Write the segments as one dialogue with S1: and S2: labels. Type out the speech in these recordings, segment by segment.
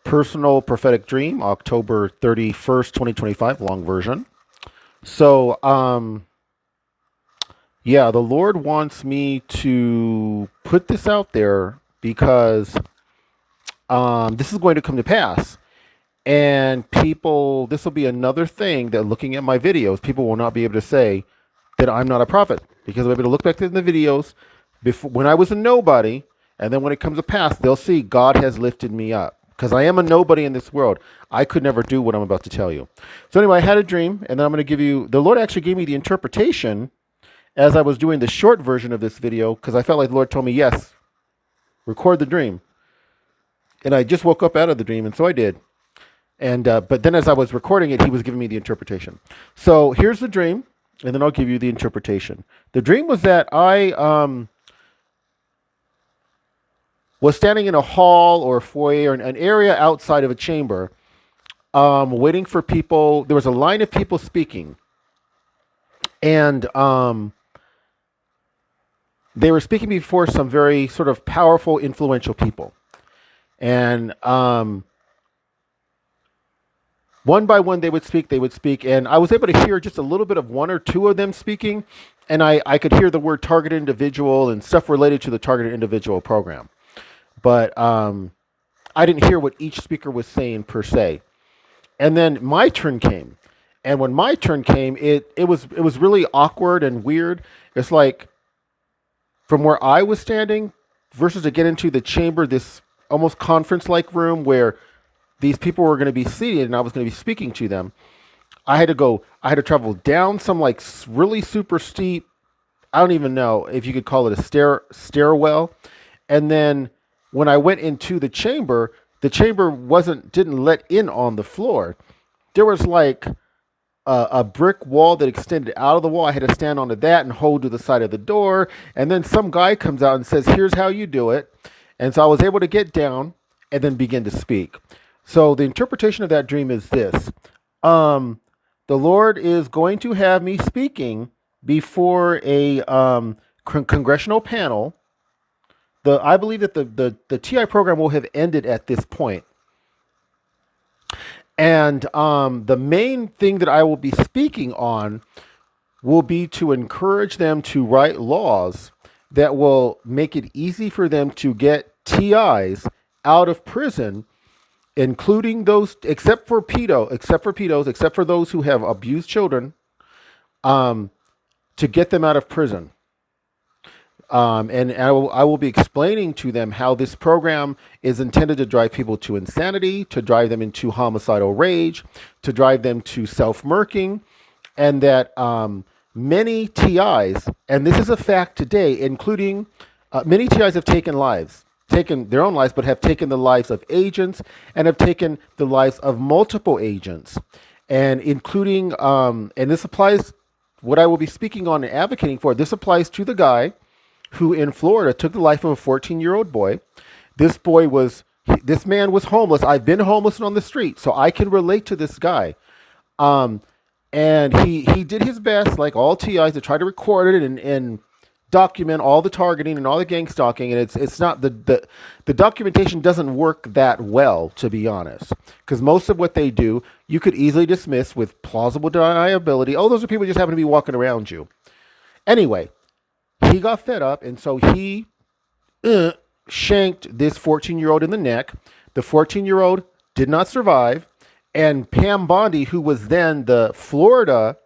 S1: personal prophetic dream, October 31st, 2025, long version. So, yeah, the Lord wants me to put this out there because this is going to come to pass. And people, this will be another thing that looking at my videos, people will not be able to say that I'm not a prophet because I'll be able to look back in the videos before when I was a nobody, and then when it comes to pass, they'll see God has lifted me up because I am a nobody in this world. I could never do what I'm about to tell you. So anyway, I had a dream, and then I'm going to give you. The Lord actually gave me the interpretation as I was doing the short version of this video because I felt like the Lord told me, yes, record the dream, and I just woke up out of the dream, and so I did. And but then as I was recording it, he was giving me the interpretation. So here's the dream, and then I'll give you the interpretation. The dream was that I was standing in a hall or a foyer or an area outside of a chamber, waiting for people. There was a line of people speaking, and they were speaking before some very sort of powerful, influential people. And one by one, they would speak, and I was able to hear just a little bit of one or two of them speaking, and I could hear the word targeted individual and stuff related to the targeted individual program. But I didn't hear what each speaker was saying per se. And then my turn came, and when my turn came, it was really awkward and weird. It's like from where I was standing versus to get into the chamber, this almost conference-like room where these people were going to be seated and I was going to be speaking to them. I had to travel down some like really super steep, I don't even know if you could call it a stairwell. And then when I went into the chamber didn't let in on the floor. There was like a brick wall that extended out of the wall. I had to stand onto that and hold to the side of the door. And then some guy comes out and says, here's how you do it. And so I was able to get down and then begin to speak. So the interpretation of that dream is this. The Lord is going to have me speaking before a congressional panel. I believe that the TI program will have ended at this point. And the main thing that I will be speaking on will be to encourage them to write laws that will make it easy for them to get TIs out of prison, including those, except for pedos, except for those who have abused children, to get them out of prison. And I will be explaining to them how this program is intended to drive people to insanity, to drive them into homicidal rage, to drive them to self-murking, and that many TIs, and this is a fact today, including many TIs have taken their own lives, but have taken the lives of agents and have taken the lives of multiple agents, and including, and this applies, what I will be speaking on and advocating for, this applies to the guy who in Florida took the life of a 14-year-old boy. This man was homeless. I've been homeless and on the street, so I can relate to this guy. And he did his best, like all TIs, to try to record it and document all the targeting and all the gang stalking, and it's not the documentation doesn't work that well, to be honest, because most of what they do you could easily dismiss with plausible deniability. Oh, those are people who just happen to be walking around you. Anyway, he got fed up, and so he shanked this 14-year-old in the neck. The 14-year-old did not survive, and Pam Bondi, who was then the Florida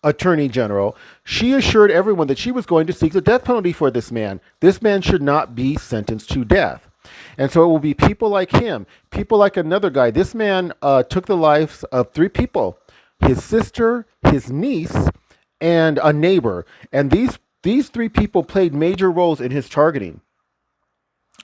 S1: Attorney General, she assured everyone that she was going to seek the death penalty for this man. This man should not be sentenced to death. And so it will be people like him, people like another guy. This man took the lives of 3 people, his sister, his niece, and a neighbor. And these 3 people played major roles in his targeting.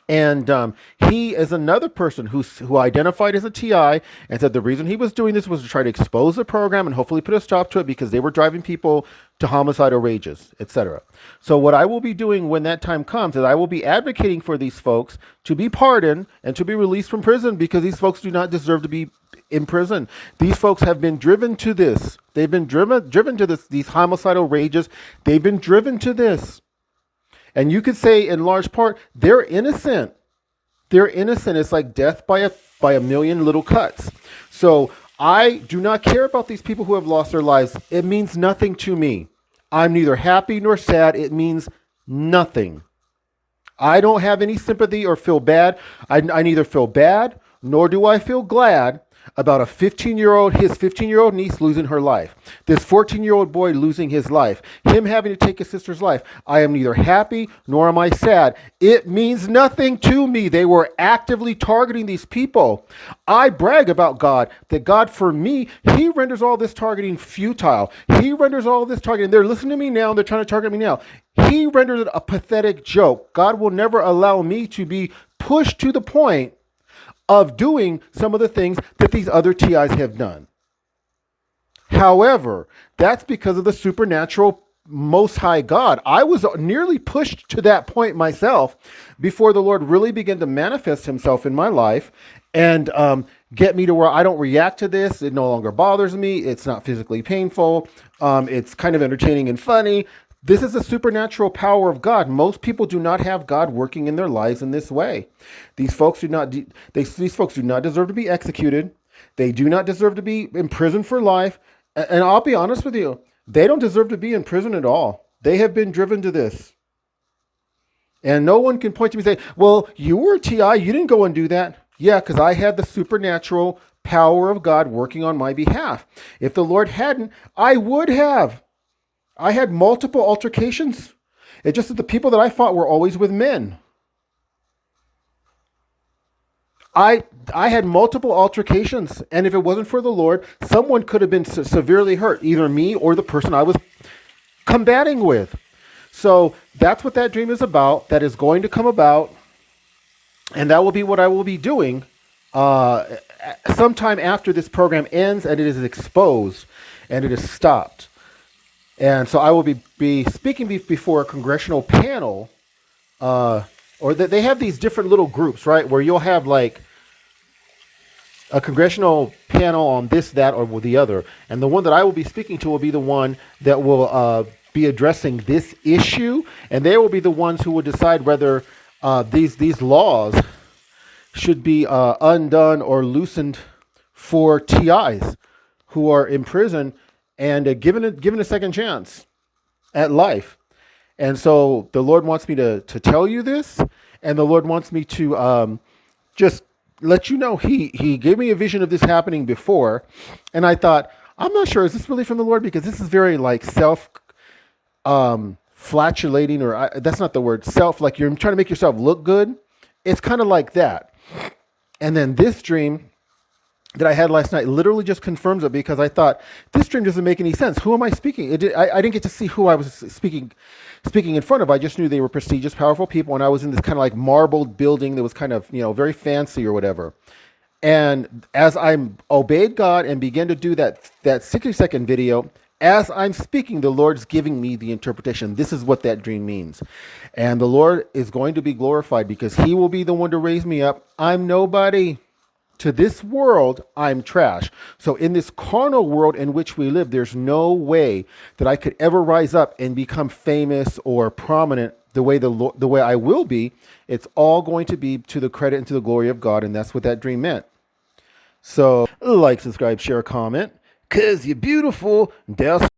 S1: And he is another person who identified as a TI and said the reason he was doing this was to try to expose the program and hopefully put a stop to it because they were driving people to homicidal rages, etc. So what I will be doing when that time comes is I will be advocating for these folks to be pardoned and to be released from prison because these folks do not deserve to be in prison. These folks have been driven to this. They've been driven to these homicidal rages. They've been driven to this. And you could say in large part, they're innocent. they're innocent. It's like death by a million little cuts. So I do not care about these people who have lost their lives. It means nothing to me. I'm neither happy nor sad. It means nothing. I don't have any sympathy or feel bad. I neither feel bad nor do I feel glad about his 15-year-old niece losing her life, this 14-year-old boy losing his life, him having to take his sister's life. I am neither happy nor am I sad. It means nothing to me. They were actively targeting these people. I brag about God, that God for me, he renders all this targeting futile. He renders all this targeting. They're listening to me now and they're trying to target me now. He renders it a pathetic joke. God will never allow me to be pushed to the point of doing some of the things that these other TIs have done. However, that's because of the supernatural Most High God. I was nearly pushed to that point myself before the Lord really began to manifest himself in my life and get me to where I don't react to this. It no longer bothers me. It's not physically painful. It's kind of entertaining and funny. This is the supernatural power of God. Most people do not have God working in their lives in this way. These folks do not deserve to be executed. They do not deserve to be imprisoned for life. And I'll be honest with you, they don't deserve to be in prison at all. They have been driven to this. And no one can point to me and say, well, you were a TI, you didn't go and do that. Yeah, because I had the supernatural power of God working on my behalf. If the Lord hadn't, I would have. I had multiple altercations. It's just that the people that I fought were always with men. I had multiple altercations, and if it wasn't for the Lord, someone could have been severely hurt, either me or the person I was combating with. So that's what that dream is about. That is going to come about, and that will be what I will be doing sometime after this program ends and it is exposed and it is stopped. And so I will be speaking before a congressional panel, or that they have these different little groups, right? Where you'll have like a congressional panel on this, that, or the other. And the one that I will be speaking to will be the one that will be addressing this issue. And they will be the ones who will decide whether these laws should be undone or loosened for TIs who are in prison and given a second chance at life. And so the Lord wants me to tell you this, and the Lord wants me to just let you know he gave me a vision of this happening before, and I thought, I'm not sure, is this really from the Lord? Because this is very like self flatulating, or that's not the word, self, like you're trying to make yourself look good. It's kind of like that. And then this dream that I had last night literally just confirms it, because I thought, this dream doesn't make any sense. Who am I speaking? I didn't get to see who I was speaking in front of. I just knew they were prestigious, powerful people, and I was in this kind of like marbled building that was kind of, very fancy or whatever. And as I obeyed God and began to do that 60-second video, as I'm speaking, the Lord's giving me the interpretation. This is what that dream means. And the Lord is going to be glorified because he will be the one to raise me up. I'm nobody. To this world, I'm trash. So in this carnal world in which we live, there's no way that I could ever rise up and become famous or prominent the way I will be. It's all going to be to the credit and to the glory of God, and that's what that dream meant. So like, subscribe, share, comment, 'cause you're beautiful.